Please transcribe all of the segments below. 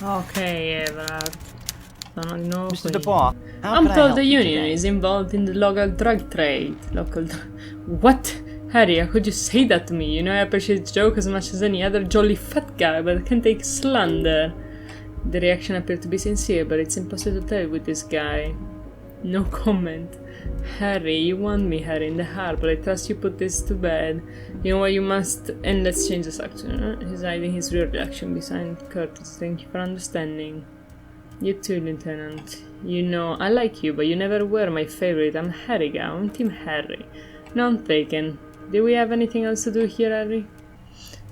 Ok, Everard. Sono di nuovo Mr. qui. Dubois, how I'm can I told help the you union today? is involved in the local drug trade. What? Harry, how could you say that to me? You know I appreciate the joke as much as any other jolly fat guy, but I can't take slander. The reaction appeared to be sincere, but it's impossible to tell with this guy. No comment. Harry, you want me, Harry, in the heart, but I trust you put this to bed. You know what, you must... And let's change the subject. He's hiding his real reaction behind curtains. Thank you for understanding. You too, Lieutenant. You know, I like you, but you never were my favorite. I'm Harry now. I'm Team Harry. None taken. Do we have anything else to do here, Harry?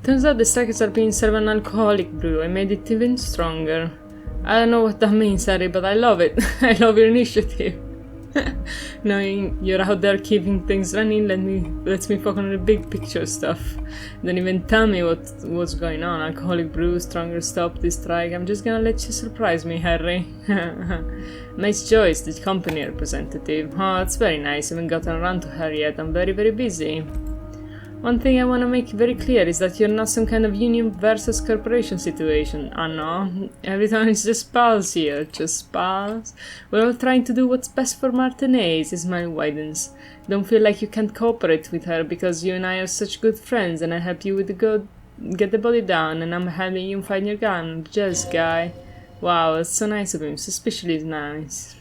Turns out the strikers are being served an alcoholic brew. I made it even stronger. I don't know what that means, Harry, but I love it. I love your initiative. Knowing you're out there keeping things running lets me focus on the big picture stuff. Don't even tell me what's going on. Alcoholic brew, stronger stop this strike. I'm just gonna let you surprise me, Harry. Nice choice, the company representative. Oh, that's very nice. I haven't gotten around to her yet. I'm very, very busy. One thing I want to make very clear is that you're not some kind of union versus corporation situation. Oh no, everyone is just pals here, just pals. We're all trying to do what's best for Martinez, his smile widens. Don't feel like you can't cooperate with her because you and I are such good friends and I help you with get the body down and I'm helping you find your gun, just guy. Wow, that's so nice of him, suspiciously nice.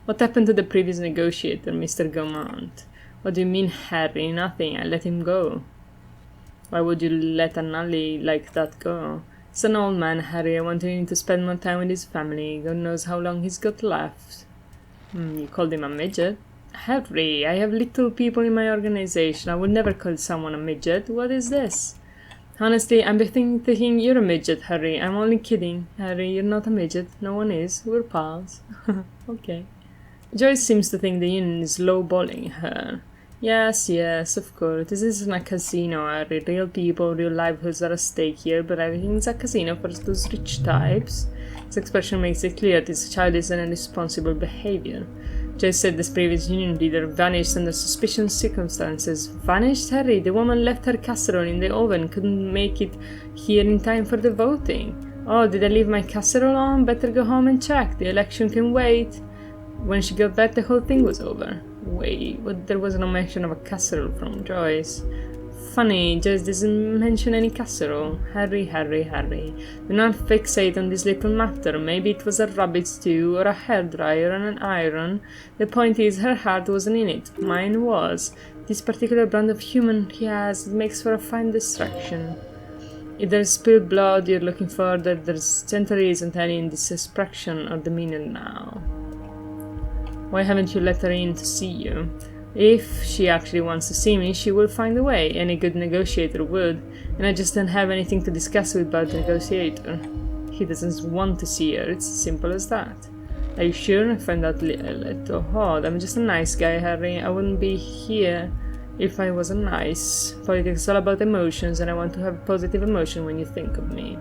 What happened to the previous negotiator, Mr. Gaumont? What do you mean, Harry? Nothing. I let him go. Why would you let a nully like that go? He's an old man, Harry. I want him to spend more time with his family. God knows how long he's got left. You called him a midget? Harry, I have little people in my organization. I would never call someone a midget. What is this? Honestly, I'm thinking you're a midget, Harry. I'm only kidding. Harry, you're not a midget. No one is. We're pals. Okay. Joyce seems to think the union is lowballing her. Yes, of course. This isn't a casino, Harry. Real people, real livelihoods are at stake here, but everything's a casino for those rich types. His expression makes it clear this child is an irresponsible behavior. Joyce said this previous union leader vanished under suspicious circumstances. Vanished, Harry? The woman left her casserole in the oven, couldn't make it here in time for the voting. Oh, did I leave my casserole on? Better go home and check. The election can wait. When she got back, the whole thing was over. Wait, but there was no mention of a casserole from Joyce. Funny, Joyce doesn't mention any casserole. Harry. Do not fixate on this little matter. Maybe it was a rabbit stew, or a hairdryer, and an iron. The point is, her heart wasn't in it. Mine was. This particular brand of human he has, it makes for a fine distraction. If there's spilled blood you're looking for, there certainly isn't any in this expression or demeanor now. Why haven't you let her in to see you? If she actually wants to see me, she will find a way. Any good negotiator would. And I just don't have anything to discuss with about the negotiator. He doesn't want to see her. It's as simple as that. Are you sure? I find that a little odd. I'm just a nice guy, Harry. I wouldn't be here if I wasn't nice. Politics is all about emotions, and I want to have positive emotion when you think of me.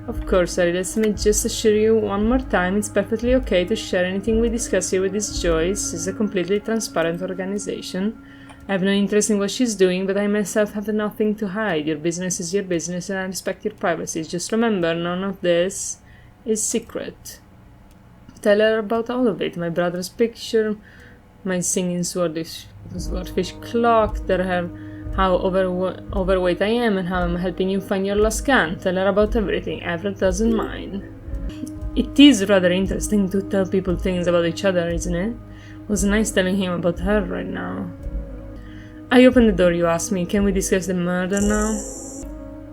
Of course, Harry, let me just assure you one more time, it's perfectly okay to share anything we discuss here with this Joyce. It's a completely transparent organization. I have no interest in what she's doing, but I myself have nothing to hide. Your business is your business, and I respect your privacy. Just remember, none of this is secret. Tell her about all of it. My brother's picture, my singing swordfish clock, how overweight I am and how I'm helping you find your lost gun. Tell her about everything. Everett doesn't mind. It is rather interesting to tell people things about each other, isn't it? It was nice telling him about her right now. I opened the door, you asked me. Can we discuss the murder now?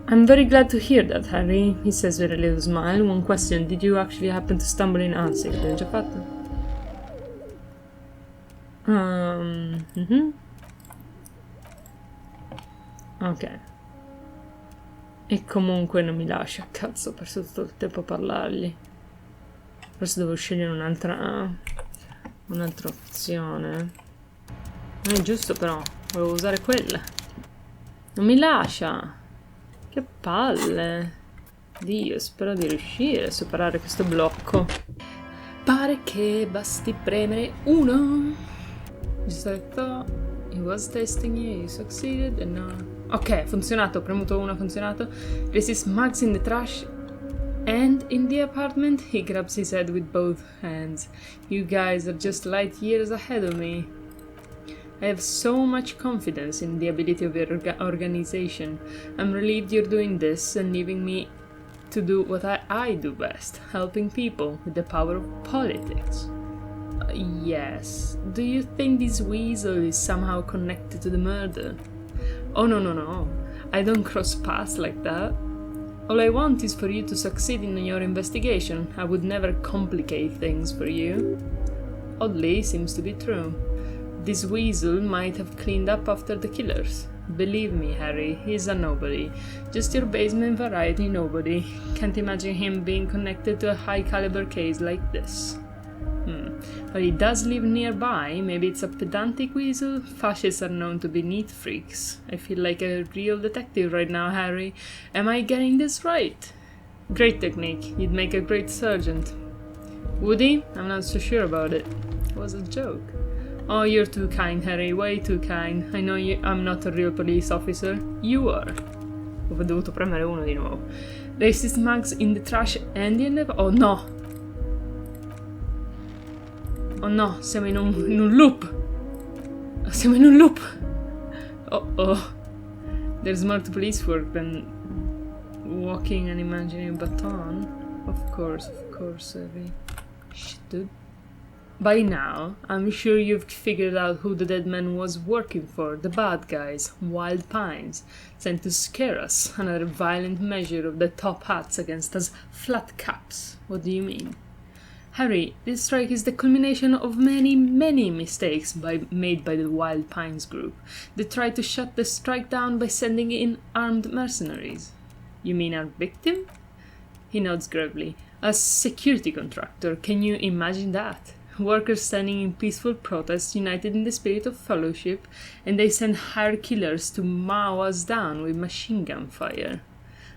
I'm very glad to hear that, Harry, he says with a little smile. One question, did you actually happen to stumble in? Anzi, che abbiamo già fatto. Ok. E comunque non mi lascia, cazzo, ho perso tutto il tempo a parlargli. Forse devo scegliere un'altra opzione. Non è giusto però, volevo usare quella. Non mi lascia. Che palle. Dio, spero di riuscire a superare questo blocco. Pare che basti premere 1. Just like that. He was testing you, you succeeded, and now... Ok, ha funzionato, ho premuto 1, ha funzionato. Resist mugs in the trash. And in the apartment, he grabs his head with both hands. You guys are just light years ahead of me. I have so much confidence in the ability of your organization. I'm relieved you're doing this and leaving me to do what I do best, helping people with the power of politics. Yes. Do you think this weasel is somehow connected to the murder? Oh, no. I don't cross paths like that. All I want is for you to succeed in your investigation. I would never complicate things for you. Oddly, seems to be true. This weasel might have cleaned up after the killers. Believe me, Harry, he's a nobody. Just your basement variety nobody. Can't imagine him being connected to a high-caliber case like this. But he does live nearby. Maybe it's a pedantic weasel. Fascists are known to be neat freaks. I feel like a real detective right now, Harry. Am I getting this right? Great technique. You'd make a great sergeant. Would he? I'm not so sure about it. It was a joke. Oh, you're too kind, Harry. Way too kind. I know I'm not a real police officer. You are. Ho dovuto premere uno di nuovo. Racist mugs in the trash and in the... Oh no! Oh no, siamo in un loop! Siamo in un loop! Oh. There's more to police work than walking and imagining a baton. Of course, Harry. Shit, dude. By now, I'm sure you've figured out who the dead man was working for. The bad guys, Wild Pines, sent to scare us. Another violent measure of the top hats against us flat caps. What do you mean? Harry, this strike is the culmination of many mistakes made by the Wild Pines group. They tried to shut the strike down by sending in armed mercenaries. You mean our victim? He nods gravely. A security contractor, can you imagine that? Workers standing in peaceful protest, united in the spirit of fellowship, and they send hired killers to mow us down with machine gun fire.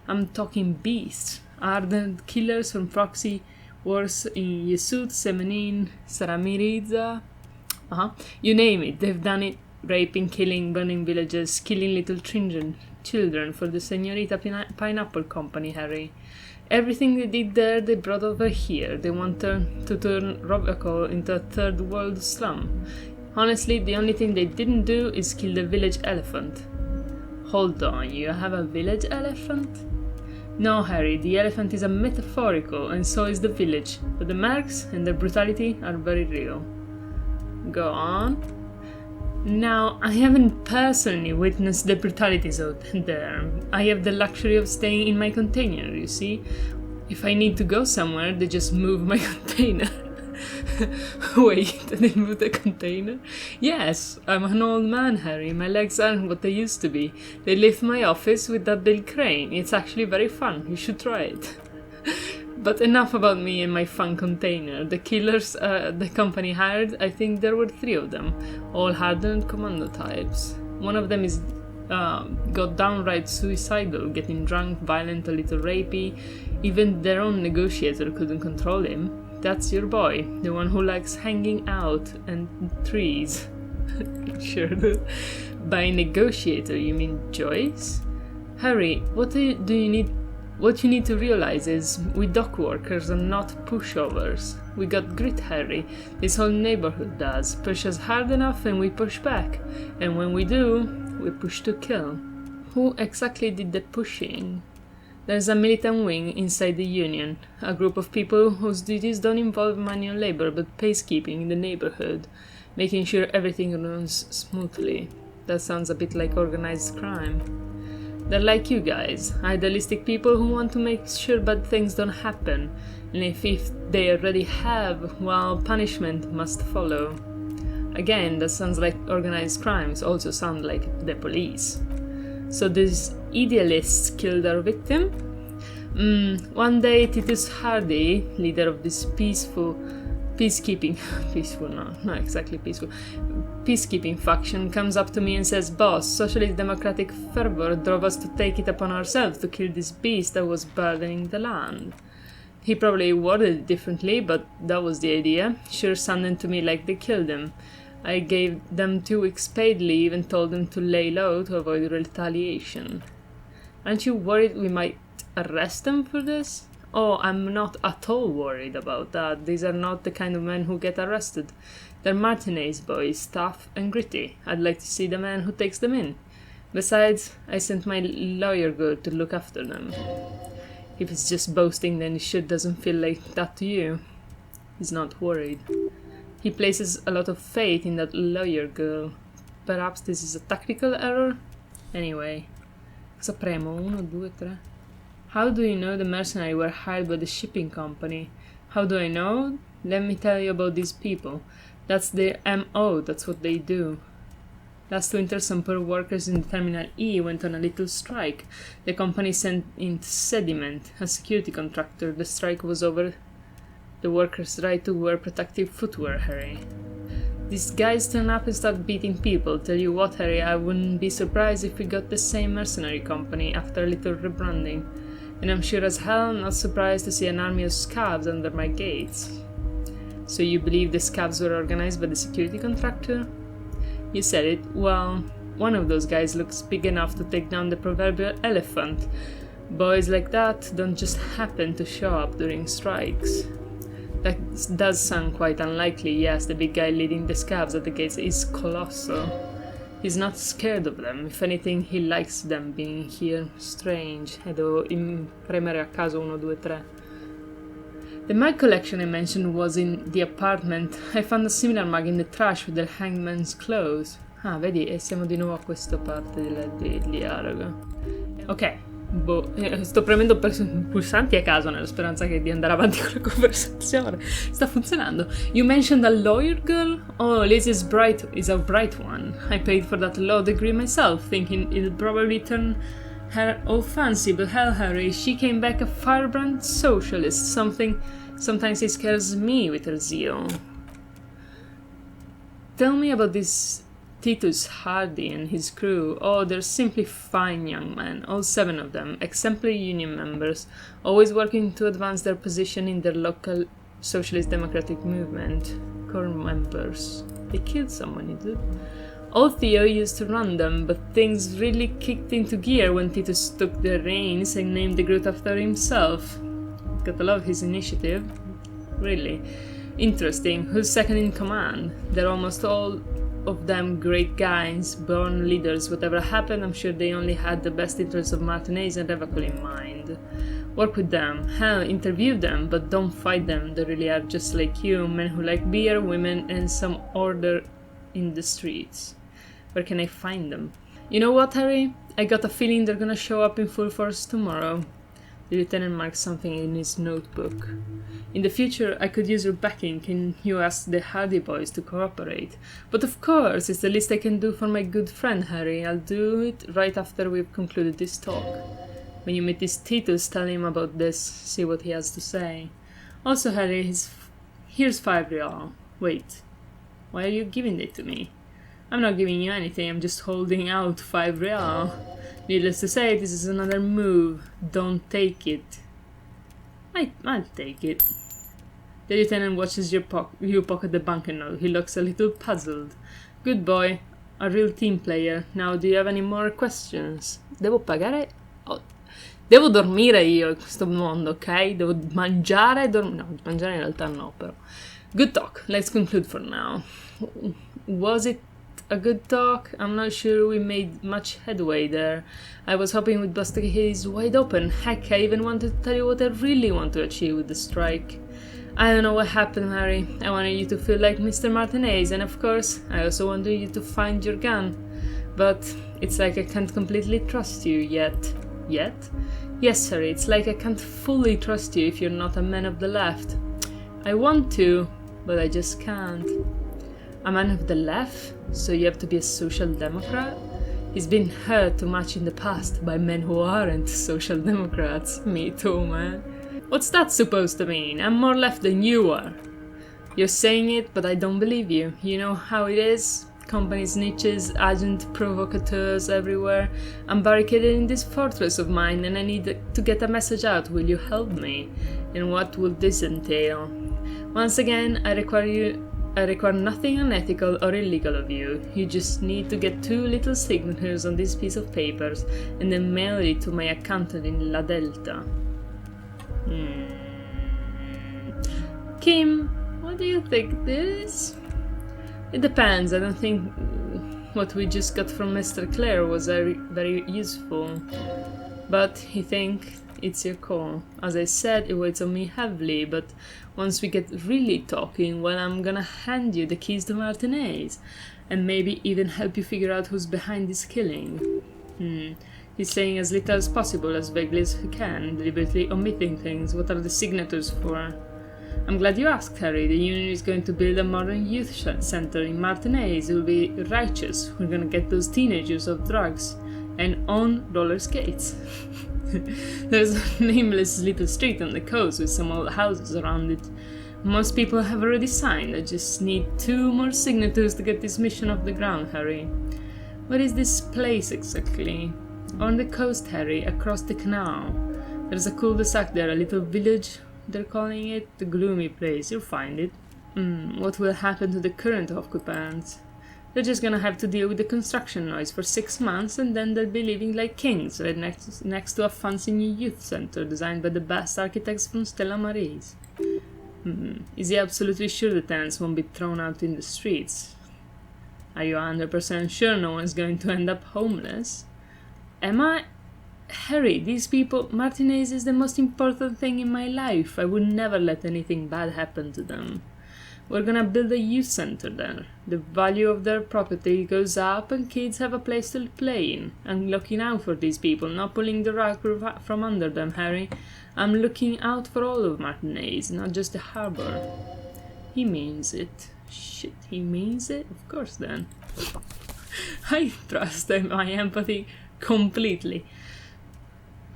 I'm talking beasts, ardent killers from proxy wars in Yesud, Semenin, Saramiriza. You name it, they've done it. Raping, killing, burning villages, killing little children for the Señorita Pineapple Company, Harry. Everything they did there, they brought over here. They want to turn Robico into a third world slum. Honestly, the only thing they didn't do is kill the village elephant. Hold on, you have a village elephant? No, Harry, the elephant is a metaphorical, and so is the village, but the marks and their brutality are very real. Go on. Now, I haven't personally witnessed the brutalities out there. I have the luxury of staying in my container, you see. If I need to go somewhere, they just move my container. Wait, they move the container? Yes, I'm an old man, Harry. My legs aren't what they used to be. They lift my office with that big crane. It's actually very fun. You should try it. But enough about me and my fun container. The killers the company hired, I think there were 3 of them, all hardened commando types. One of them is got downright suicidal, getting drunk, violent, a little rapey. Even their own negotiator couldn't control him. That's your boy, the one who likes hanging out and trees. Sure. By negotiator, you mean Joyce? Harry, what you need to realize is we dock workers are not pushovers. We got grit, Harry. This whole neighborhood does. Push us hard enough and we push back. And when we do, we push to kill. Who exactly did the pushing? There's a militant wing inside the union, a group of people whose duties don't involve manual labor but peacekeeping in the neighborhood, making sure everything runs smoothly. That sounds a bit like organized crime. They're like you guys, idealistic people who want to make sure bad things don't happen, and if they already have, well, punishment must follow. Again, that sounds like organized crimes, also sound like the police. So these idealists killed our victim? One day Titus Hardy, leader of this peacekeeping faction, comes up to me and says, "Boss, socialist democratic fervor drove us to take it upon ourselves to kill this beast that was burdening the land." He probably worded it differently, but that was the idea. Sure sounded to me like they killed him. I gave them 2 weeks paid leave and told them to lay low to avoid retaliation. Aren't you worried we might arrest them for this? Oh, I'm not at all worried about that. These are not the kind of men who get arrested. They're Martinez boys, tough and gritty. I'd like to see the man who takes them in. Besides, I sent my lawyer girl to look after them. If it's just boasting, then it sure doesn't feel like that to you. He's not worried. He places a lot of faith in that lawyer girl. Perhaps this is a tactical error? Anyway. Cosa premo? 1, 2, 3. How do you know the mercenaries were hired by the shipping company? How do I know? Let me tell you about these people. That's their MO, that's what they do. Last winter, some poor workers in Terminal E went on a little strike. The company sent in Sediment, a security contractor. The strike was over the workers' right to wear protective footwear, Harry. These guys turn up and start beating people. Tell you what, Harry, I wouldn't be surprised if we got the same mercenary company after a little rebranding. And I'm sure as hell not surprised to see an army of scabs under my gates. So you believe the scabs were organized by the security contractor? You said it. Well, one of those guys looks big enough to take down the proverbial elephant. Boys like that don't just happen to show up during strikes. That does sound quite unlikely. Yes, the big guy leading the scabs at the gates is colossal. He's not scared of them. If anything, he likes them being here. Strange. E devo premere a caso 1, 2, 3. The mug collection I mentioned was in the apartment. I found a similar mug in the trash with the hangman's clothes. Ah, vedi, e siamo di nuovo a questa parte del dialogo. Ok, sto premendo pulsanti a caso nella speranza di andare avanti con la conversazione. Sta funzionando. You mentioned a lawyer girl? Oh, Liz is a bright one. I paid for that law degree myself, thinking it'll probably turn her all fancy, but hell, Harry, she came back a firebrand socialist. Sometimes it scares me with her zeal. Tell me about this Titus Hardy and his crew. Oh, they're simply fine young men, all 7 of them, exemplary union members, always working to advance their position in their local socialist democratic movement. Core members. They killed someone, you did? Old Theo used to run them, but things really kicked into gear when Titus took the reins and named the group after himself. Gotta love his initiative. Really. Interesting. Who's second in command? They're almost all of them great guys, born leaders. Whatever happened, I'm sure they only had the best interests of Martinez and Revacol in mind. Work with them. Hell, interview them, but don't fight them. They really are just like you, men who like beer, women, and some order in the streets. Where can I find them? You know what, Harry? I got a feeling they're gonna show up in full force tomorrow. The lieutenant marked something in his notebook. In the future, I could use your backing. Can you ask the Hardy boys to cooperate? But of course, it's the least I can do for my good friend, Harry. I'll do it right after we've concluded this talk. When you meet this Titus, tell him about this. See what he has to say. Also, Harry, here's 5 real. Wait, why are you giving it to me? I'm not giving you anything, I'm just holding out 5 real. Needless to say, this is another move. Don't take it. I'll take it. The lieutenant watches you pocket the banknote. He looks a little puzzled. Good boy. A real team player. Now, do you have any more questions? Devo pagare? Oh. Devo dormire io in questo mondo, ok? Devo mangiare e dormire. No, mangiare in realtà no, però. Good talk. Let's conclude for now. Was it a good talk? I'm not sure we made much headway there. I was hoping we'd bust the case wide open. Heck, I even wanted to tell you what I really want to achieve with the strike. I don't know what happened, Harry. I wanted you to feel like Mr. Martinez, and of course, I also wanted you to find your gun. But it's like I can't completely trust you yet. Yet? Yes, Harry, it's like I can't fully trust you if you're not a man of the left. I want to, but I just can't. A man of the left? So you have to be a social democrat? He's been hurt too much in the past by men who aren't social democrats. Me too, man. What's that supposed to mean? I'm more left than you are. You're saying it, but I don't believe you. You know how it is? Companies, niches, agent provocateurs everywhere. I'm barricaded in this fortress of mine and I need to get a message out. Will you help me? And what will this entail? Once again, I require nothing unethical or illegal of you. You just need to get 2 little signatures on this piece of paper and then mail it to my accountant in La Delta. Kim, what do you think this? It depends. I don't think what we just got from Mr. Clare was very useful. But I think it's your call. As I said, it weighs on me heavily, but once we get really talking, well, I'm gonna hand you the keys to Martinez, and maybe even help you figure out who's behind this killing. He's saying as little as possible, as vaguely as he can, deliberately omitting things. What are the signatures for? I'm glad you asked, Harry. The Union is going to build a modern youth center in Martinez. It will be righteous. We're gonna get those teenagers off drugs and on roller skates. There's a nameless little street on the coast with some old houses around it. Most people have already signed. I just need 2 more signatures to get this mission off the ground, Harry. Where is this place exactly? On the coast, Harry, across the canal. There's a cul-de-sac there, a little village, they're calling it. The gloomy place. You'll find it. What will happen to the current occupants? They're just gonna have to deal with the construction noise for 6 months, and then they'll be living like kings right next to a fancy new youth center designed by the best architects from Stella Maris. Is he absolutely sure the tenants won't be thrown out in the streets? Are you 100% sure no one's going to end up homeless? Am I? Harry, these people, Martinez is the most important thing in my life. I would never let anything bad happen to them. We're gonna build a youth center there. The value of their property goes up and kids have a place to play in. I'm looking out for these people, not pulling the rug from under them, Harry. I'm looking out for all of Martinez, not just the harbor. He means it. Shit, he means it? Of course then. I trust my empathy completely.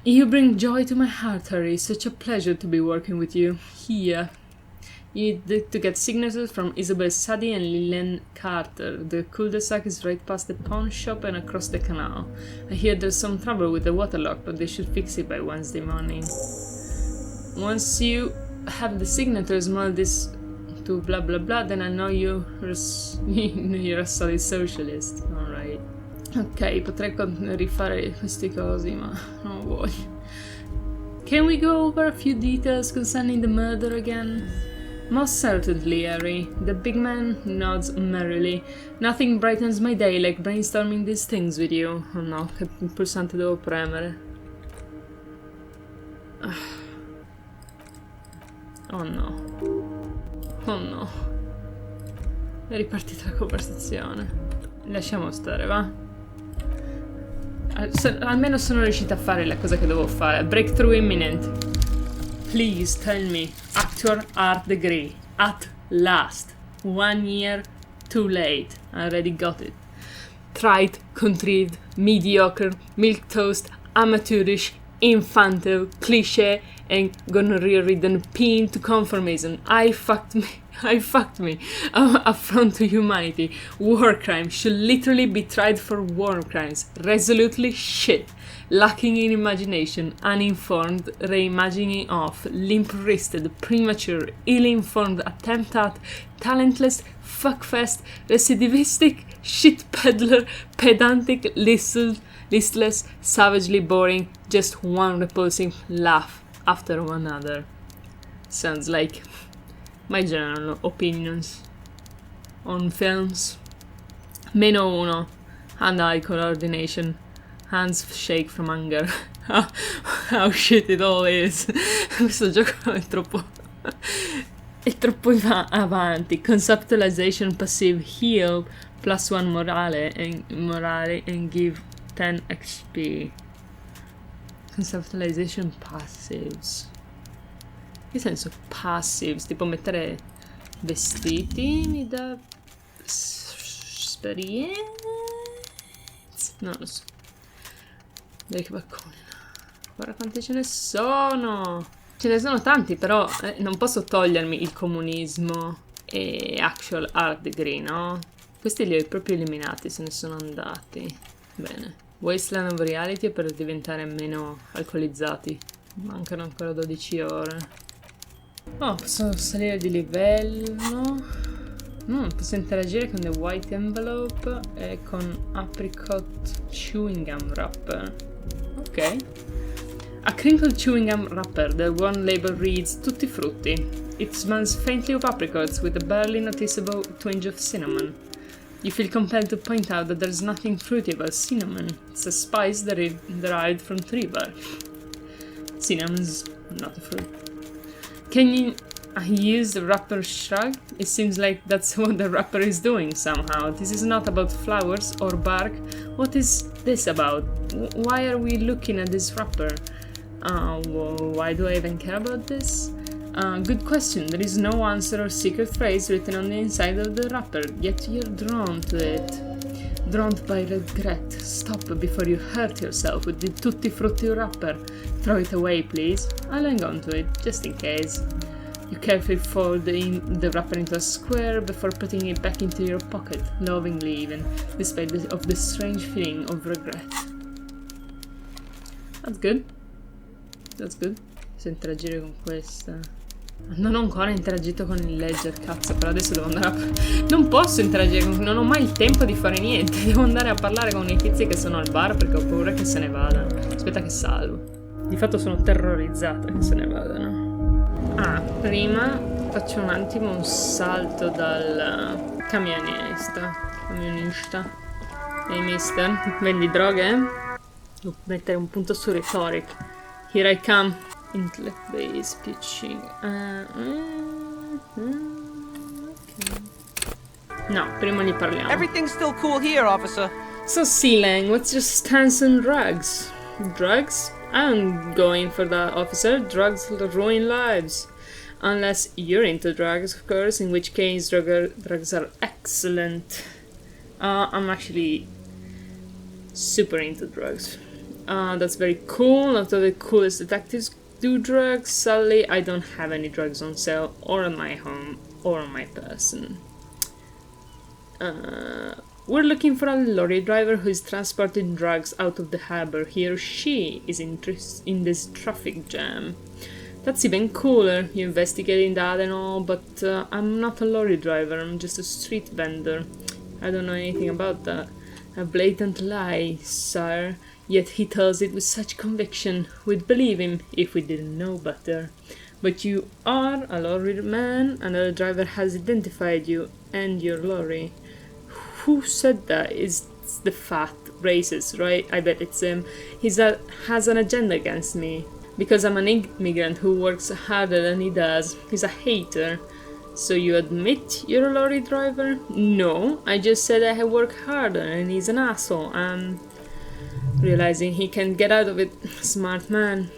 You bring joy to my heart, Harry. Such a pleasure to be working with you. Here. You need to get signatures from Isabel Sadie and Lillian Carter. The cul-de-sac is right past the pawn shop and across the canal. I hear there's some trouble with the water lock, but they should fix it by Wednesday morning. Once you have the signatures, mail this to blah blah blah, then I know you're a solid socialist. Alright. Ok, potrei rifare questi cosi, ma non voglio. Can we go over a few details concerning the murder again? Most certainly, Harry. The big man nods merrily. Nothing brightens my day like brainstorming these things with you. Oh no, che pulsante devo premere? Oh no. Oh no. È ripartita la conversazione. Lasciamo stare, va? Almeno sono riuscita a fare la cosa che dovevo fare. Breakthrough imminent. Please tell me. Actual art degree. At last. 1 year too late. I already got it. Trite, contrived, mediocre, milquetoast, amateurish, infantile, cliché, and gonorrhea-ridden pin to conformism. I fucked me. Affront to humanity. War crimes should literally be tried for war crimes. Resolutely shit. Lacking in imagination, uninformed, reimagining of, limp-wristed, premature, ill-informed attempt at, talentless, fuckfest, recidivistic, shit peddler, pedantic, listless, savagely boring, just one repulsing laugh after another. Sounds like my general opinions on films. Meno 1. Hand-eye coordination. Hands shake from anger. How shit it all is. Questo gioco è troppo avanti. Conceptualization passive heal +1 morale and give 10 XP. Conceptualization passives. Che senso passives? Tipo mettere vestiti mi dà esperienza? Non lo so. Dai che baccone. Guarda quanti ce ne sono. Ce ne sono tanti, però non posso togliermi il comunismo e actual art degree, no? Questi li ho proprio eliminati, se ne sono andati. Bene. Wasteland of Reality per diventare meno alcolizzati. Mancano ancora 12 ore. Oh, posso salire di livello. Posso interagire con The White Envelope e con Apricot Chewing Gum Wrapper. Ok. A crinkled chewing gum wrapper. The one label reads Tutti Frutti. It smells faintly of apricots with a barely noticeable twinge of cinnamon. You feel compelled to point out that there's nothing fruity about cinnamon. It's a spice that is derived from tree bark. Cinnamon's not a fruit. Can you use the wrapper shrug? It seems like that's what the wrapper is doing somehow. This is not about flowers or bark. What is this about? Why are we looking at this wrapper? Why do I even care about this? Good question. There is no answer or secret phrase written on the inside of the wrapper, yet you're drawn to it. Drawn by regret. Stop before you hurt yourself with the Tutti Frutti wrapper. Throw it away, please. I'll hang on to it, just in case. You carefully fold the wrapper into a square before putting it back into your pocket, lovingly even, despite the strange feeling of regret. That's good. That's good. Posso interagire con questa. Non ho ancora interagito con il ledger, cazzo, però adesso devo andare a... Non posso interagire con... Non ho mai il tempo di fare niente. Devo andare a parlare con i tizi che sono al bar perché ho paura che se ne vadano. Aspetta che salvo. Di fatto sono terrorizzata che se ne vadano. Ah, prima faccio un attimo un salto dal camionista. Ehi mister, vendi droghe? Devo mettere un punto su rhetoric. Here I come. Intellect base pitching. Okay. No, prima gli parliamo. Everything's still cool here, officer. So, Sealang, what's your stance on drugs? Drugs? I'm going for that, officer. Drugs ruin lives. Unless you're into drugs, of course, in which case drugs are excellent. I'm actually super into drugs. That's very cool. Not all the coolest detectives do drugs. Sadly, I don't have any drugs on sale, or in my home, or on my person. We're looking for a lorry driver who is transporting drugs out of the harbor. He or she is interested in this traffic jam. That's even cooler. You're investigating that and all, but I'm not a lorry driver. I'm just a street vendor. I don't know anything about that. A blatant lie, sire. Yet he tells it with such conviction. We'd believe him if we didn't know better. But you are a lorry man, and the driver has identified you and your lorry. Who said that? It's the fat racist, right? I bet it's him. He has an agenda against me. Because I'm an immigrant who works harder than he does. He's a hater. So you admit you're a lorry driver? No, I just said I work harder and he's an asshole. Realizing he can get out of it. Smart man.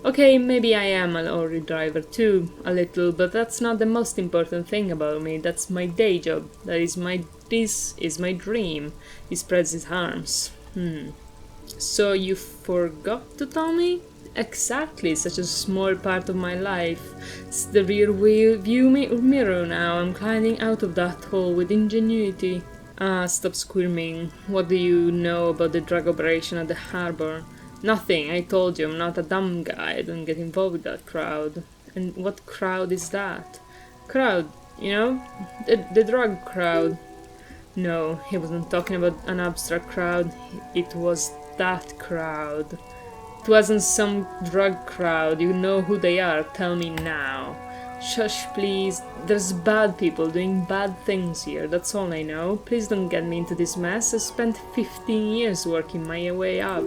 Okay, maybe I am a lorry driver too, a little, but that's not the most important thing about me. That's my day job. This is my dream. He spreads his arms. So you forgot to tell me? Exactly, such a small part of my life. It's the rear view mirror now. I'm climbing out of that hole with ingenuity. Stop squirming. What do you know about the drug operation at the harbor? Nothing, I told you, I'm not a dumb guy. I don't get involved with that crowd. And what crowd is that? Crowd, you know? The drug crowd. No, he wasn't talking about an abstract crowd. It was that crowd. It wasn't some drug crowd. You know who they are. Tell me now. Shush, please. There's bad people doing bad things here. That's all I know. Please don't get me into this mess. I spent 15 years working my way up.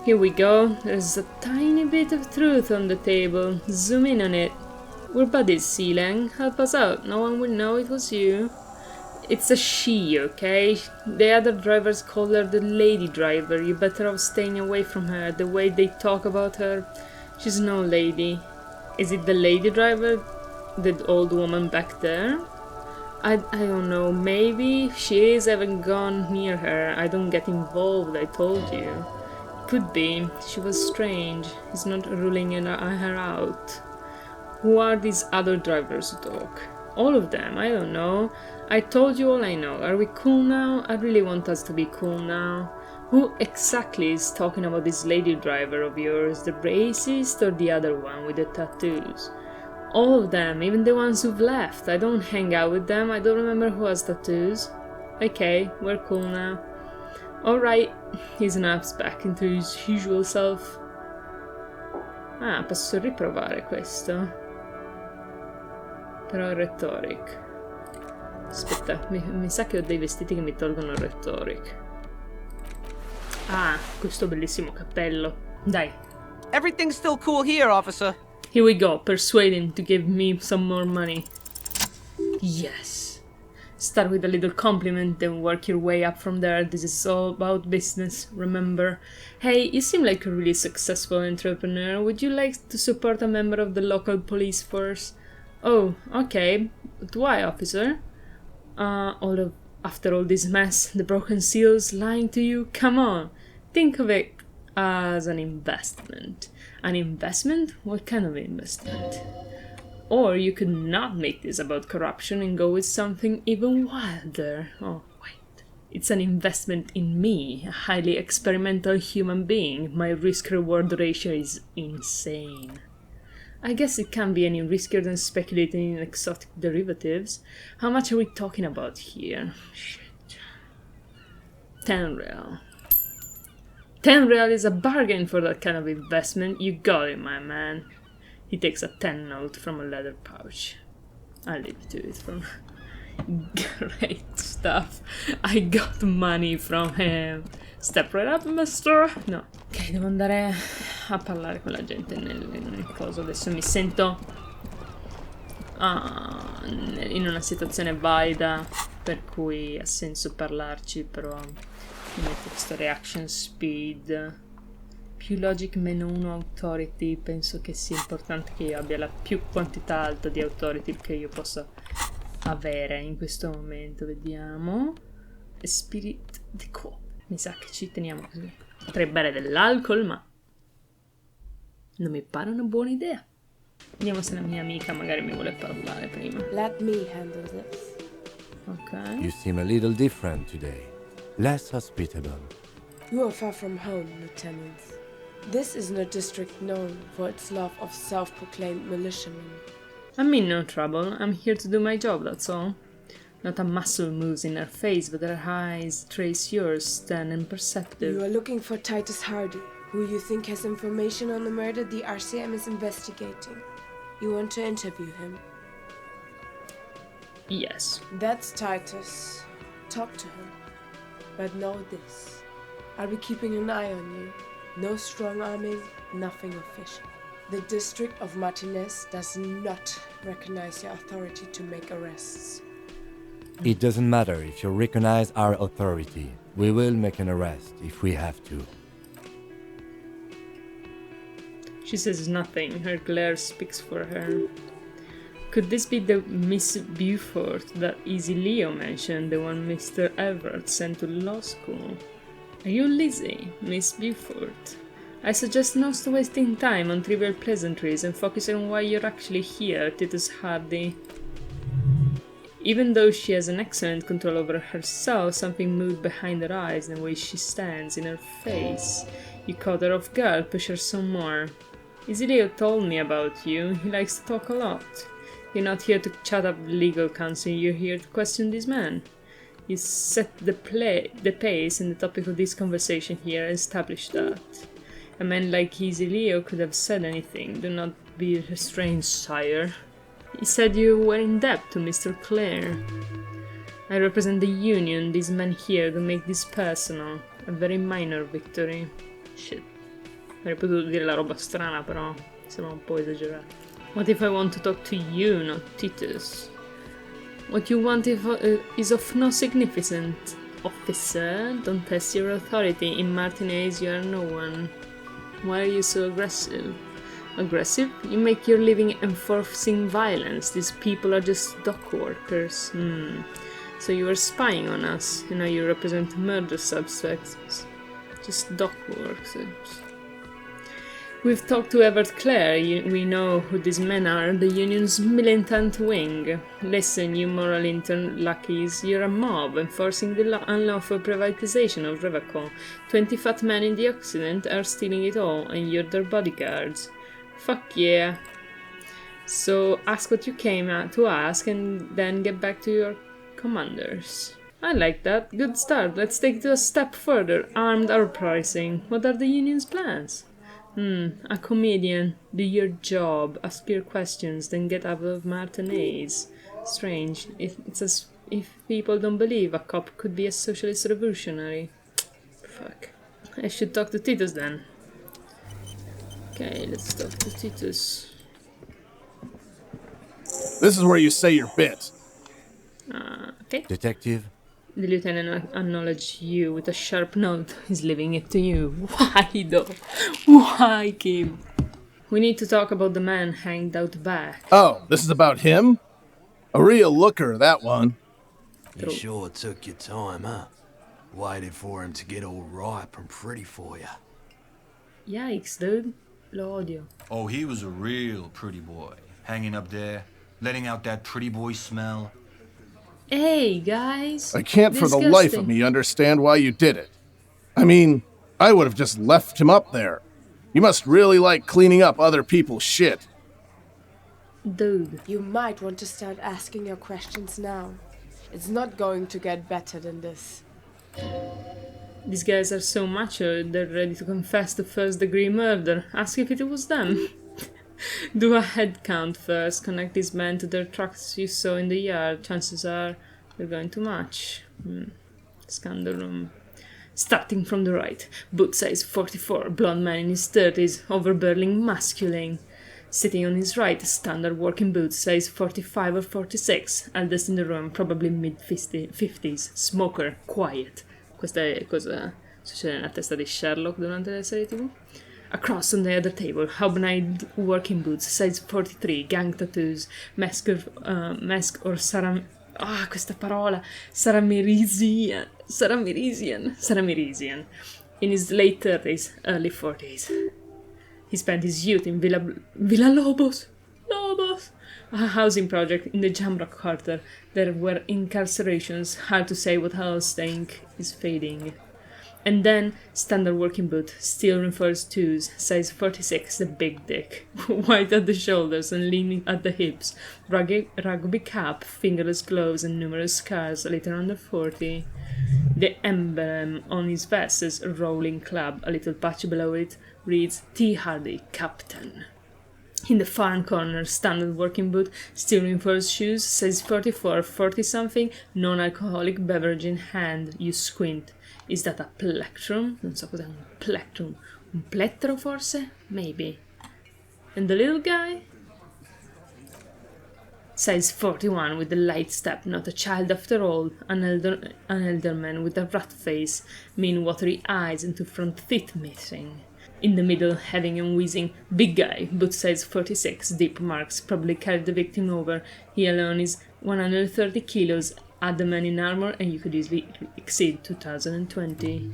Here we go. There's a tiny bit of truth on the table. Zoom in on it. We're buddies, Sealang. Help us out. No one will know it was you. It's a she, okay? The other drivers call her the lady driver. You better off staying away from her. The way they talk about her, she's no lady. Is it the lady driver? The old woman back there? I don't know. Maybe she is. I haven't gone near her. I don't get involved, I told you. Could be. She was strange. He's not ruling her out. Who are these other drivers who talk? All of them. I don't know. I told you all I know. Are we cool now? I really want us to be cool now. Who exactly is talking about this lady driver of yours? The racist or the other one with the tattoos? All of them, even the ones who've left. I don't hang out with them. I don't remember who has tattoos. Okay, we're cool now. Alright, he snaps back into his usual self. Ah, posso riprovare questo. Però il rhetoric. Aspetta, mi sa che ho dei vestiti che mi tolgono il rhetoric. Ah, questo bellissimo cappello. Dai. Everything's still cool here, officer. Here we go. Persuade him to give me some more money. Yes. Start with a little compliment, then work your way up from there. This is all about business, remember? Hey, you seem like a really successful entrepreneur. Would you like to support a member of the local police force? Oh, okay. But why, officer? After all this mess, the broken seals, lying to you, come on. Think of it as an investment. An investment? What kind of investment? Or you could not make this about corruption and go with something even wilder. Oh, wait. It's an investment in me, a highly experimental human being. My risk-reward ratio is insane. I guess it can't be any riskier than speculating in exotic derivatives. How much are we talking about here? Shit. 10 real. 10 real is a bargain for that kind of investment. You got it, my man. He takes a 10 note from a leather pouch. I'll leave to it from... Great stuff. I got money from him. Step right up, mister. No. Ok, devo andare a parlare con la gente nel coso. Adesso mi sento in una situazione valida, per cui ha senso parlarci, però mi metto questo reaction speed. Più logic meno 1 authority. Penso che sia importante che io abbia la più quantità alta di authority che io possa avere in questo momento. Vediamo. Spirit decor. Mi sa che ci teniamo così. Potrei bere dell'alcol, ma non mi pare una buona idea. Vediamo se la mia amica magari mi vuole parlare prima. Let me handle this. Ok. You seem a little different today. Less hospitable. You are far from home, Lieutenant. This isn't a district known for its love of self-proclaimed militiamen. I'm in no trouble. I'm here to do my job, that's all. Not a muscle moves in her face, but her eyes trace yours, stern and perceptive. You are looking for Titus Hardy, who you think has information on the murder the RCM is investigating. You want to interview him? Yes. That's Titus. Talk to him. But know this. I'll be keeping an eye on you. No strong-arming, nothing official. The district of Martinez does not recognize your authority to make arrests. It doesn't matter if you recognize our authority. We will make an arrest if we have to. She says nothing. Her glare speaks for her. Could this be the Miss Beaufort that Easy Leo mentioned, the one Mr. Everett sent to law school? Are you Lizzie, Miss Beaufort? I suggest not wasting time on trivial pleasantries and focusing on why you're actually here, Titus Hardy. Even though she has an excellent control over herself, something moved behind her eyes and the way she stands, in her face. You caught her off guard, push her some more. Isilio told me about you. He likes to talk a lot. You're not here to chat up legal counsel, you're here to question this man. You set the pace and the topic of this conversation here established that. A man like Isilio could have said anything. Do not be restrained, sire. He said you were in debt to Mr. Clare. I represent the Union, these men here, to make this personal. A very minor victory. Shit. Avrei potuto dire la roba strana, però sembra un po' esagerato. What if I want to talk to you, not Titus? What you want is of no significance. Officer, don't test your authority. In Martinez you are no one. Why are you so aggressive? Aggressive? You make your living enforcing violence. These people are just dock workers. So you are spying on us. You know you represent murder suspects. Just dock workers. We've talked to Everett Clare. We know who these men are. The Union's militant wing. Listen, you moral intern lackeys. You're a mob enforcing the unlawful privatization of Revaco. 20 fat men in the Occident are stealing it all, and you're their bodyguards. Fuck yeah. So ask what you came to ask and then get back to your commanders. I like that. Good start. Let's take it a step further. Armed uprising. What are the Union's plans? A comedian. Do your job. Ask your questions, then get out of matinees. Strange. It's as if people don't believe a cop could be a socialist revolutionary. Fuck. I should talk to Titus then. Okay, let's talk to Titus. This is where you say your bit. Okay. Detective? The lieutenant acknowledged you with a sharp note. He's leaving it to you. Why though? Why, Kim? We need to talk about the man hanged out back. Oh, this is about him? A real looker, that one. You sure took your time, huh? Waited for him to get all ripe and pretty for you. Yikes, dude. Lo odio. Oh, he was a real pretty boy. Hanging up there, letting out that pretty boy smell. Hey, guys. I can't for the life of me understand why you did it. I mean, I would have just left him up there. You must really like cleaning up other people's shit. Dude. You might want to start asking your questions now. It's not going to get better than this. These guys are so macho, they're ready to confess to first-degree murder. Ask if it was them. Do a head count first. Connect these men to their trucks you saw in the yard. Chances are they're going to match. Scan the room. Starting from the right. Boot size 44. Blonde man in his 30s. Overburling masculine. Sitting on his right. Standard working boots. Size 45 or 46. Eldest in the room. Probably mid-50s. Smoker. Quiet. Questa è cosa succede nella testa di Sherlock durante la serie TV. Across on the other table, hobnailed working boots, size 43, gang tattoos, mask or questa parola, Saramirisian, in his late 30s, early 40s. He spent his youth in Villa Lobos, a housing project in the Jamrock Quarter. There were incarcerations, hard to say what else, the ink is fading. And then, standard working boot, steel reinforced twos, size 46, the big dick, white at the shoulders and lean at the hips, rugby cap, fingerless gloves and numerous scars, a little under 40. The emblem on his vest is a rolling club, a little patch below it reads T. Hardy, Captain. In the far corner, standard working boot, steel reinforced shoes, size 44, 40-something, non-alcoholic beverage in hand. You squint. Is that a plectrum? Non so cos'è un plectrum. Un plettro forse? Maybe. And the little guy? Size 41 with a light step, not a child after all. An elder man with a rat face, mean watery eyes and two front teeth missing. In the middle, having and wheezing, big guy, boot size 46, deep marks, probably carried the victim over. He alone is 130 kilos. Add the man in armor and you could easily exceed 220.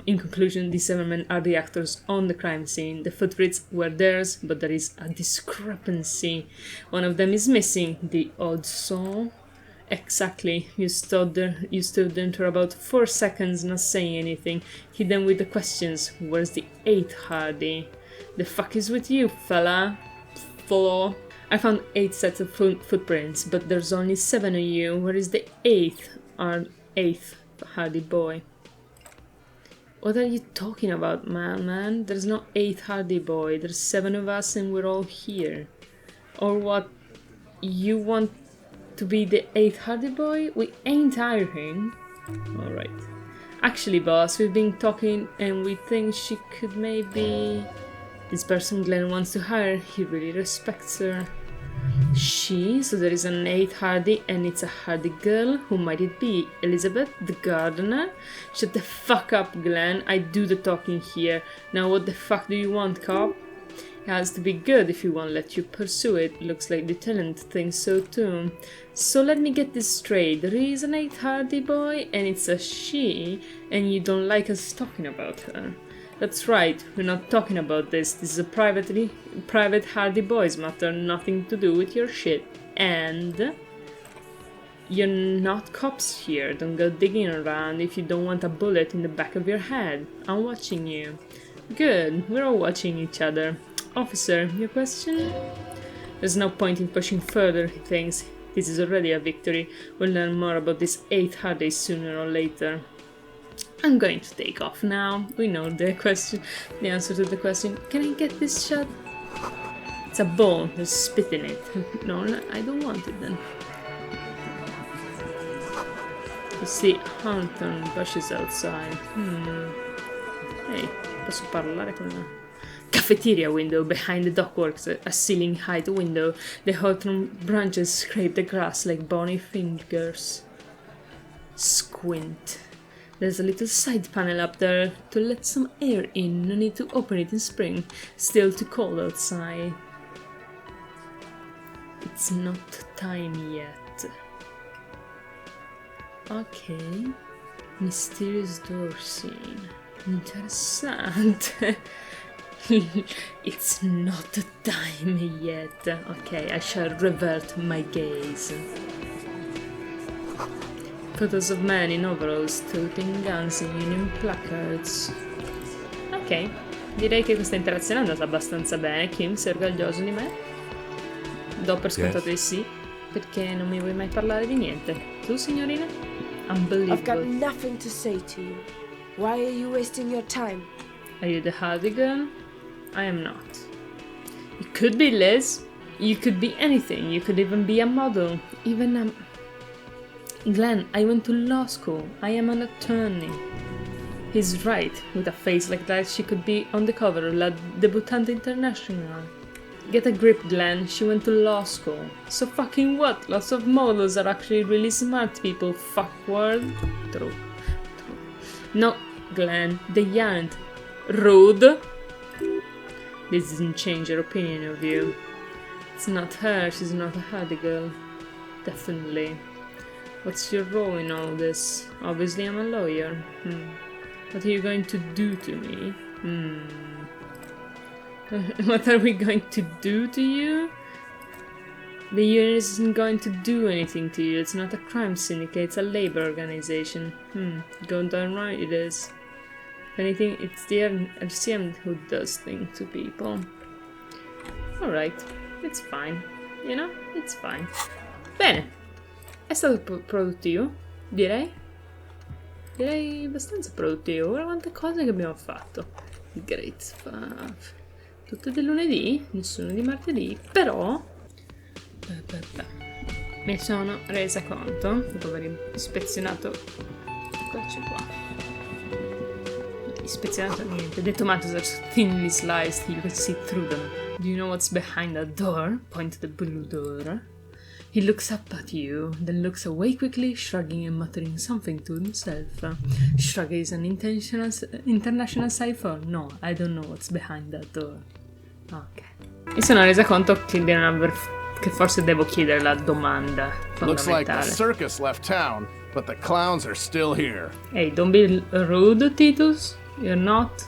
In conclusion, these 7 men are the actors on the crime scene. The footprints were theirs, but there is a discrepancy. One of them is missing. The odd soul. Exactly. You stood there for about 4 seconds, not saying anything. Hit them with the questions. Where's the 8th Hardy? The fuck is with you, fella? Follow. I found 8 sets of footprints, but there's only 7 of you. Where is the 8th Hardy boy? What are you talking about, man? There's no 8th Hardy boy. There's 7 of us and we're all here. Or what? You want to be the 8th Hardy boy? We ain't hiring. Alright. Actually, boss, we've been talking and we think she could maybe... This person Glenn wants to hire, he really respects her. So there is an 8th Hardy and it's a Hardy girl. Who might it be? Elizabeth, the gardener? Shut the fuck up, Glenn. I do the talking here. Now what the fuck do you want, cop? It has to be good if he won't let you pursue it. Looks like Lieutenant thinks so too. So let me get this straight. There is an 8th Hardy boy and it's a she, and you don't like us talking about her. That's right, we're not talking about this. This is a private Hardy Boys matter, nothing to do with your shit. And you're not cops here. Don't go digging around if you don't want a bullet in the back of your head. I'm watching you. Good, we're all watching each other. Officer, your question? There's no point in pushing further, he thinks. This is already a victory. We'll learn more about this 8th Hardy sooner or later. I'm going to take off now. We know the answer to the question. Can I get this shot? It's a ball. There's spit in it. No, I don't want it then. You see Haunton bushes outside. Hey, posso parlare con la... Cafeteria window behind the dockworks, a ceiling height window. The hawthorn branches scrape the grass like bony fingers. Squint. There's a little side panel up there to let some air in. No need to open it in spring. Still too cold outside. It's not time yet. Okay. Mysterious door scene. Interessante. It's not time yet. Okay, I shall revert my gaze. Photos of men in overalls toting guns and Union placards. Ok, direi che questa interazione è andata abbastanza bene. Kim, sei orgoglioso di me? Do per scontato di sì, perché non mi vuoi mai parlare di niente. Tu, signorina? Unbelievable. I've got nothing to say to you. Why are you wasting your time? Are you the Hardy girl? I am not. You could be Liz. You could be anything. You could even be a model. Even a... Glenn, I went to law school. I am an attorney. He's right. With a face like that, she could be on the cover of La Debutante International. Get a grip, Glenn. She went to law school. So fucking what? Lots of models are actually really smart people, fuckward. True. No, Glenn, they aren't. Rude. This doesn't change your opinion of you. It's not her. She's not a Hardy girl. Definitely. What's your role in all this? Obviously I'm a lawyer. What are you going to do to me? What are we going to do to you? The union isn't going to do anything to you. It's not a crime syndicate, it's a labor organization. Going down right it is. If anything, it's the Elysium who does things to people. Alright, it's fine. You know, it's fine. Bene. È stato produttivo, direi. Direi abbastanza produttivo. Guarda quante cose che abbiamo fatto. Great stuff. Tutte del lunedì, nessuno di martedì, però mi sono resa conto, dopo aver ispezionato, cosa c'è qua? Ispezionato niente, the tomatoes are so thinly sliced you can see through them. Do you know what's behind that door? Point to the blue door. He looks up at you, then looks away quickly, shrugging and muttering something to himself. Shrug is an international cipher? No, I don't know what's behind that door. Ok. Mi sono resa conto che forse devo chiedere la domanda fondamentale. Looks like the circus left town, but the clowns are still here. Hey, don't be rude, Titus. You're not.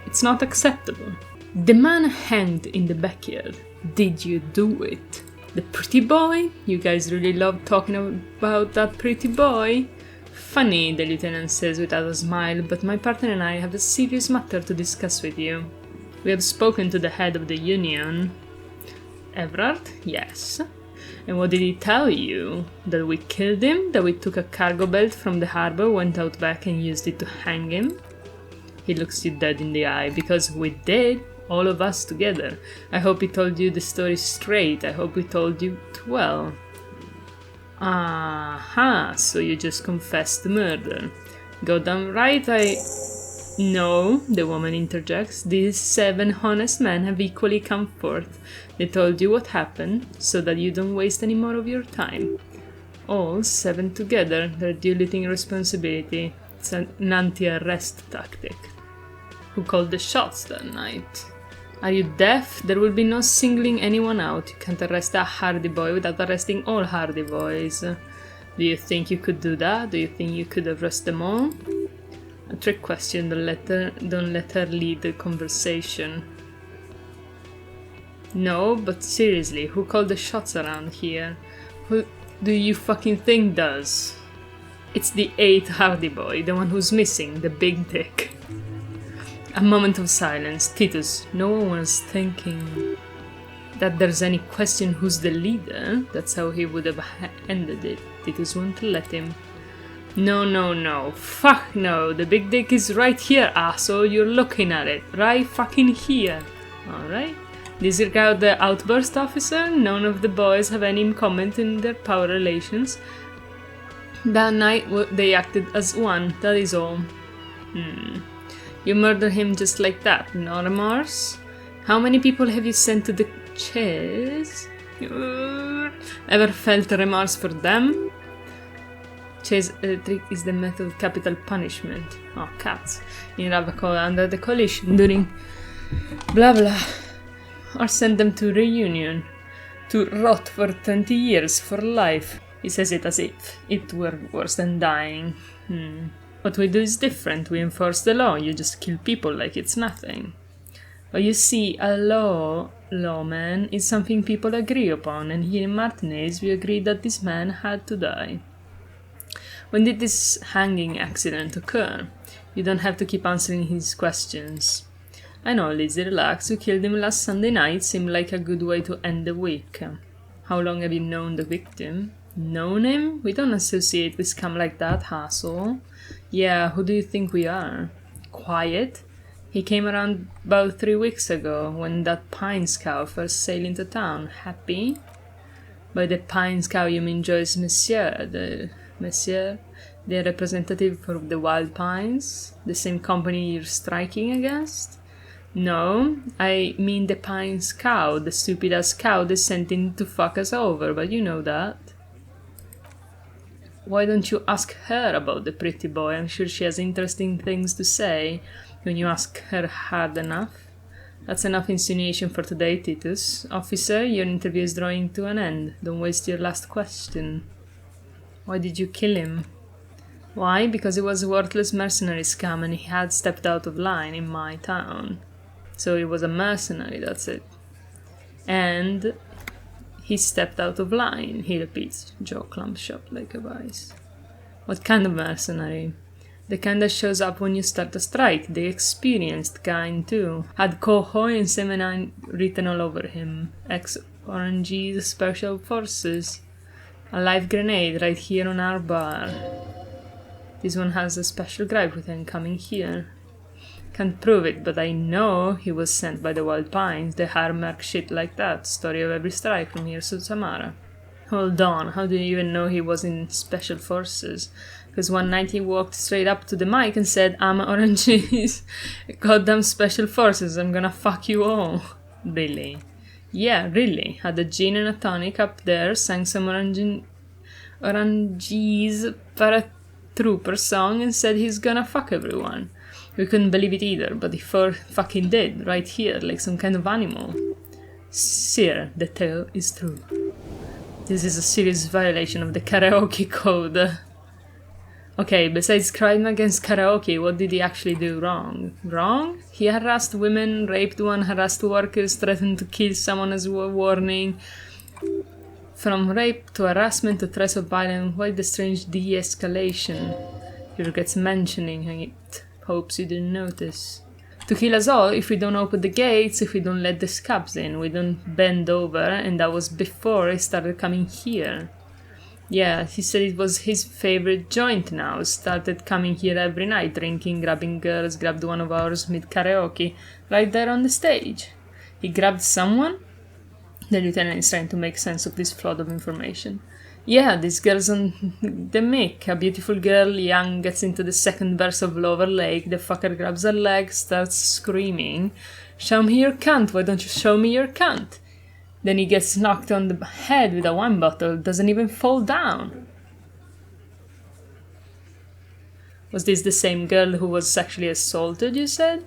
It's not acceptable. The man hanged in the backyard. Did you do it? The pretty boy? You guys really love talking about that pretty boy? Funny, the lieutenant says without a smile, but my partner and I have a serious matter to discuss with you. We have spoken to the head of the union. Everard? Yes. And what did he tell you? That we killed him? That we took a cargo belt from the harbor, went out back and used it to hang him? He looks you dead in the eye, because we did. All of us together. I hope he told you the story straight. I hope we told you well. Aha, so you just confessed the murder. Go damn right No, the woman interjects. These 7 honest men have equally come forth. They told you what happened, so that you don't waste any more of your time. All 7 together, they're diluting responsibility. It's an anti-arrest tactic. Who called the shots that night? Are you deaf? There will be no singling anyone out. You can't arrest a Hardy boy without arresting all Hardy boys. Do you think you could do that? Do you think you could arrest them all? A trick question, don't let her lead the conversation. No, but seriously, who called the shots around here? Who do you fucking think does? It's the 8th Hardy boy, the one who's missing, the big dick. A moment of silence. Titus, no one was thinking that there's any question who's the leader. That's how he would have ended it. Titus won't let him. No, no, no. Fuck no. The big dick is right here, asshole. You're looking at it. Right fucking here. Alright. Disregard the outburst, officer. None of the boys have any comment in their power relations. That night they acted as one, that is all. You murdered him just like that, no remorse? How many people have you sent to the chase? Ever felt remorse for them? Chase trick is the method of capital punishment. Oh, cats. In Ravako under the coalition during blah blah. Or send them to reunion. To rot for 20 years, for life. He says it as if it were worse than dying. What we do is different. We enforce the law. You just kill people like it's nothing. But you see, a lawman is something people agree upon, and here in Martinez we agreed that this man had to die. When did this hanging accident occur? You don't have to keep answering his questions. I know, Lizzie, relax. You killed him last Sunday night. Seemed like a good way to end the week. How long have you known the victim? Known him? We don't associate with scum like that, asshole. Yeah, who do you think we are? Quiet? He came around about 3 weeks ago, when that Pines cow first sailed into town. Happy? By the Pines cow you mean Joyce Monsieur, the representative for the Wild Pines? The same company you're striking against? No, I mean the Pines cow, the stupid-ass cow they sent in to fuck us over, but you know that. Why don't you ask her about the pretty boy? I'm sure she has interesting things to say when you ask her hard enough. That's enough insinuation for today, Titus. Officer, your interview is drawing to an end. Don't waste your last question. Why did you kill him? Why? Because he was a worthless mercenary scum and he had stepped out of line in my town. So he was a mercenary, that's it. And he stepped out of line, he repeats. Joe clumps up like a vice. What kind of mercenary? The kind that shows up when you start a strike, the experienced kind too. Had Coho and Semenine written all over him. Ex-Orange's Special Forces. A live grenade right here on our bar. This one has a special gripe with him coming here. Can't prove it, but I know he was sent by the Wild Pines. They hard-mark shit like that. Story of every strike from here to Samara. Hold on, how do you even know he was in Special Forces? Because one night he walked straight up to the mic and said, I'm Orange's goddamn Special Forces, I'm gonna fuck you all. Really? Yeah, really. Had a gin and a tonic up there, sang some Orange's paratrooper song and said he's gonna fuck everyone. We couldn't believe it either, but he fucking did, right here, like some kind of animal. Sir, the tale is true. This is a serious violation of the karaoke code. Okay, besides crime against karaoke, what did he actually do wrong? Wrong? He harassed women, raped one, harassed workers, threatened to kill someone as a warning. From rape to harassment to threats of violence, why the strange de-escalation? He regrets mentioning it. Hopes you didn't notice. To kill us all if we don't open the gates, if we don't let the scabs in, we don't bend over, and that was before I started coming here. Yeah, he said it was his favorite joint now, started coming here every night, drinking, grabbing girls, grabbed one of ours mid-karaoke, right there on the stage. He grabbed someone? The lieutenant is trying to make sense of this flood of information. Yeah, this girl's on the mic. A beautiful girl, young, gets into the second verse of Lower Lake. The fucker grabs her leg, starts screaming. Show me your cunt, why don't you show me your cunt? Then he gets knocked on the head with a wine bottle, doesn't even fall down. Was this the same girl who was sexually assaulted, you said?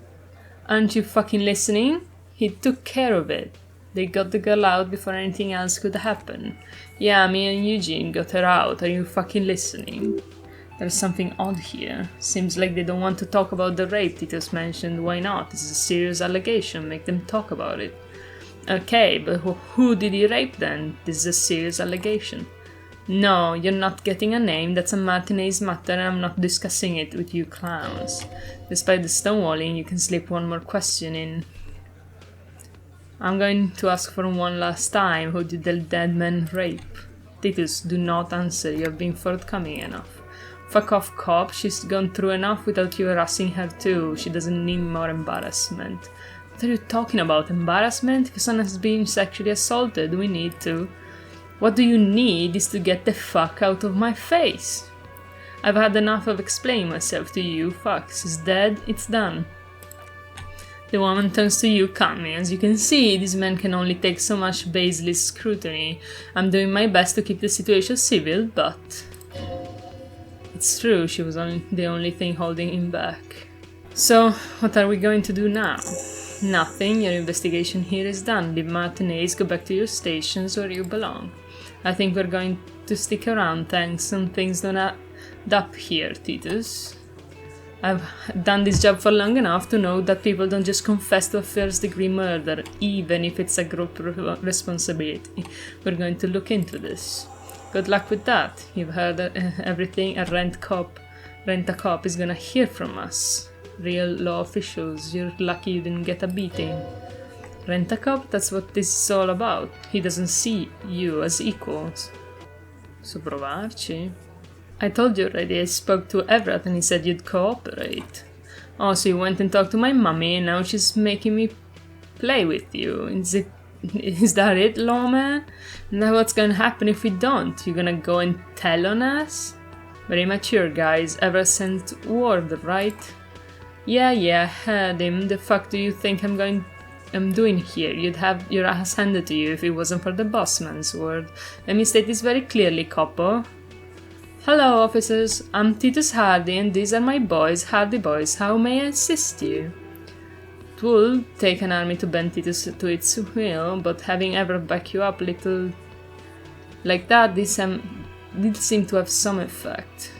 Aren't you fucking listening? He took care of it. They got the girl out before anything else could happen. Yeah, me and Eugene got her out. Are you fucking listening? There's something odd here. Seems like they don't want to talk about the rape Titus mentioned. Why not? This is a serious allegation. Make them talk about it. Okay, but who did he rape then? This is a serious allegation. No, you're not getting a name. That's a Martinez matter and I'm not discussing it with you clowns. Despite the stonewalling, you can slip one more question in. I'm going to ask for one last time, who did the dead man rape? Titus, do not answer, you have been forthcoming enough. Fuck off, cop. She's gone through enough without you harassing her too. She doesn't need more embarrassment. What are you talking about? Embarrassment? If someone has been sexually assaulted, we need to. What do you need is to get the fuck out of my face. I've had enough of explaining myself to you. Fuck, she's dead, it's done. The woman turns to you calmly. As you can see, this man can only take so much baseless scrutiny. I'm doing my best to keep the situation civil, but... It's true, she was the only thing holding him back. So, what are we going to do now? Nothing, your investigation here is done. Leave Martinez, go back to your stations where you belong. I think we're going to stick around, thanks. Some things don't add up here, Titus. I've done this job for long enough to know that people don't just confess to a first-degree murder, even if it's a group responsibility. We're going to look into this. Good luck with that. You've heard everything a rent-a-cop is gonna hear from us. Real law officials, you're lucky you didn't get a beating. Rent-a-cop, that's what this is all about. He doesn't see you as equals. So provarci. I told you already, I spoke to Everett and he said you'd cooperate. Oh, so you went and talked to my mummy and now she's making me play with you. Is that it, lawman? Now what's gonna happen if we don't? You're gonna go and tell on us? Very mature, guys. Everett sent word, right? Yeah, heard him. The fuck do you think I'm doing here? You'd have your ass handed to you if it wasn't for the bossman's word. Let me state this very clearly, Coppo. Hello, officers. I'm Titus Hardy, and these are my boys, Hardy Boys. How may I assist you? It will take an army to bend Titus to its will, but having ever back you up little like that did seem to have some effect.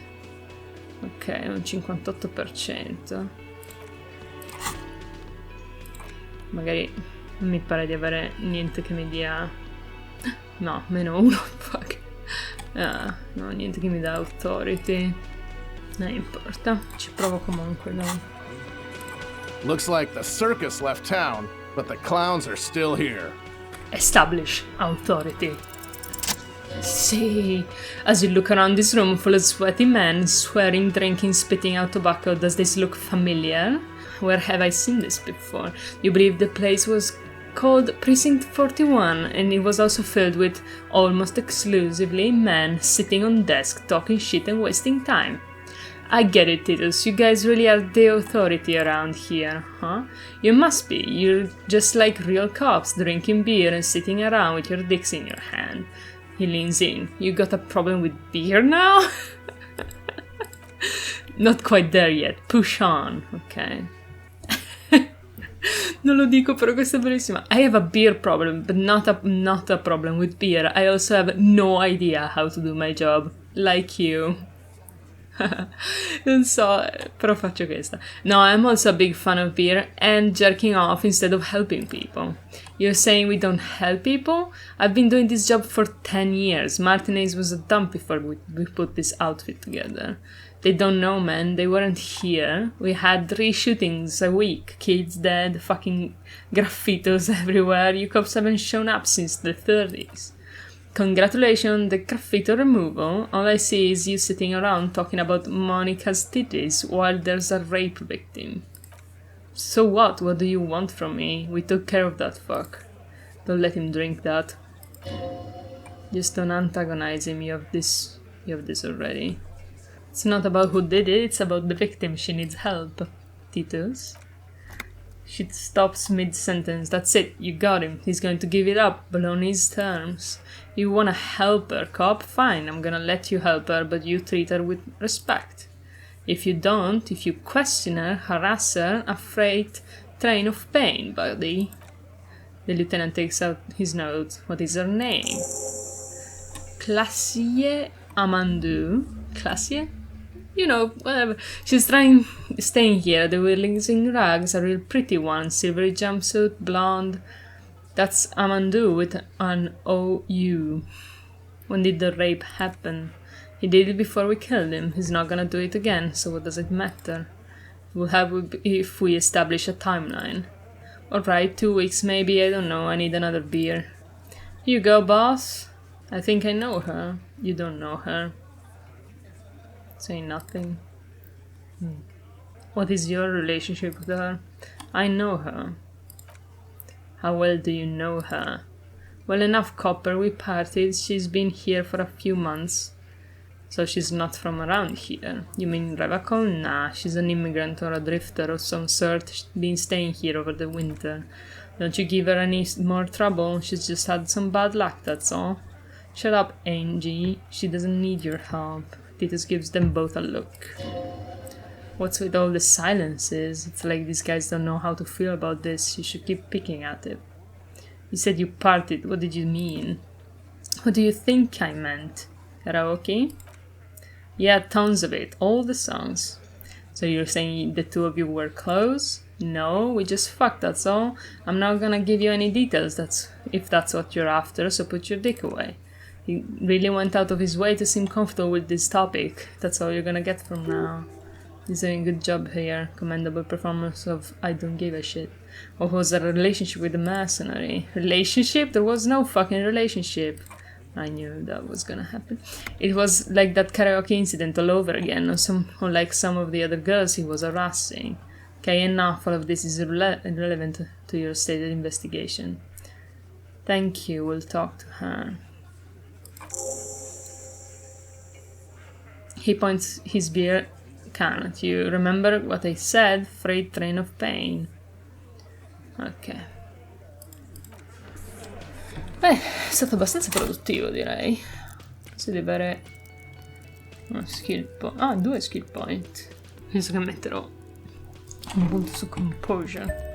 Ok, un 58%. Magari non mi pare di avere niente che mi dia... No, -1, fuck. No, niente che mi dà authority. Non importa, ci provo comunque, dai. Looks like the circus left town, but the clowns are still here. Establish authority. See, as you look around this room full of sweaty men, swearing, drinking, spitting out tobacco, does this look familiar? Where have I seen this before? You believe the place was called Precinct 41, and it was also filled with almost exclusively men sitting on desks, talking shit and wasting time. I get it, Titus, you guys really are the authority around here, huh? You must be. You're just like real cops, drinking beer and sitting around with your dicks in your hand. He leans in. You got a problem with beer now? Not quite there yet. Push on, okay? Non lo dico, però questa è bellissima. I have a beer problem, but not a problem with beer. I also have no idea how to do my job. Like you. Non so, però faccio questa. No, I'm also a big fan of beer and jerking off instead of helping people. You're saying we don't help people? I've been doing this job for 10 years. Martinez was a dump before we put this outfit together. They don't know, man. They weren't here. We had 3 shootings a week. Kids dead, fucking graffitos everywhere. You cops haven't shown up since the 30s. Congratulations on the graffito removal. All I see is you sitting around talking about Monica's titties while there's a rape victim. So what? What do you want from me? We took care of that fuck. Don't let him drink that. Just don't antagonize him. You have this already. It's not about who did it, it's about the victim. She needs help. Titus. She stops mid-sentence. That's it, you got him. He's going to give it up, but on his terms. You wanna help her, cop? Fine, I'm gonna let you help her, but you treat her with respect. If you don't, if you question her, harass her, a freight train of pain, buddy. The lieutenant takes out his notes. What is her name? Classier Amandu. Classier? You know, whatever. She's staying here. The whirling rags, a real pretty one. Silvery jumpsuit, blonde. That's Amandu with an OU. When did the rape happen? He did it before we killed him. He's not gonna do it again, so what does it matter? We'll have if we establish a timeline. Alright, 2 weeks maybe, I don't know, I need another beer. Here you go, boss. I think I know her. You don't know her. Say nothing. What is your relationship with her? I know her. How well do you know her? Well enough, Copper. We partied. She's been here for a few months. So she's not from around here. You mean Revacol? Nah, she's an immigrant or a drifter of some sort. She's been staying here over the winter. Don't you give her any more trouble. She's just had some bad luck, that's all. Shut up, Angie. She doesn't need your help. Titus gives them both a look. What's with all the silences? It's like these guys don't know how to feel about this. You should keep picking at it. You said you partied. What did you mean? What do you think I meant? Karaoke? Yeah, tons of it. All the songs. So you're saying the two of you were close? No, we just fucked, that's all. I'm not gonna give you any details, if that's what you're after, so put your dick away. He really went out of his way to seem comfortable with this topic. That's all you're gonna get from now. He's doing a good job here. Commendable performance of I don't give a shit. What was a relationship with the mercenary? Relationship? There was no fucking relationship. I knew that was gonna happen. It was like that karaoke incident all over again, or like some of the other girls he was harassing. Okay, enough. All of this is irrelevant to your stated investigation. Thank you. We'll talk to her. He points his beer can at you. Remember what I said? Freight train of pain. Ok. Beh, è stato abbastanza produttivo, direi. Si deve avere uno skill point. Ah, 2 skill point. Penso che metterò un punto su composure.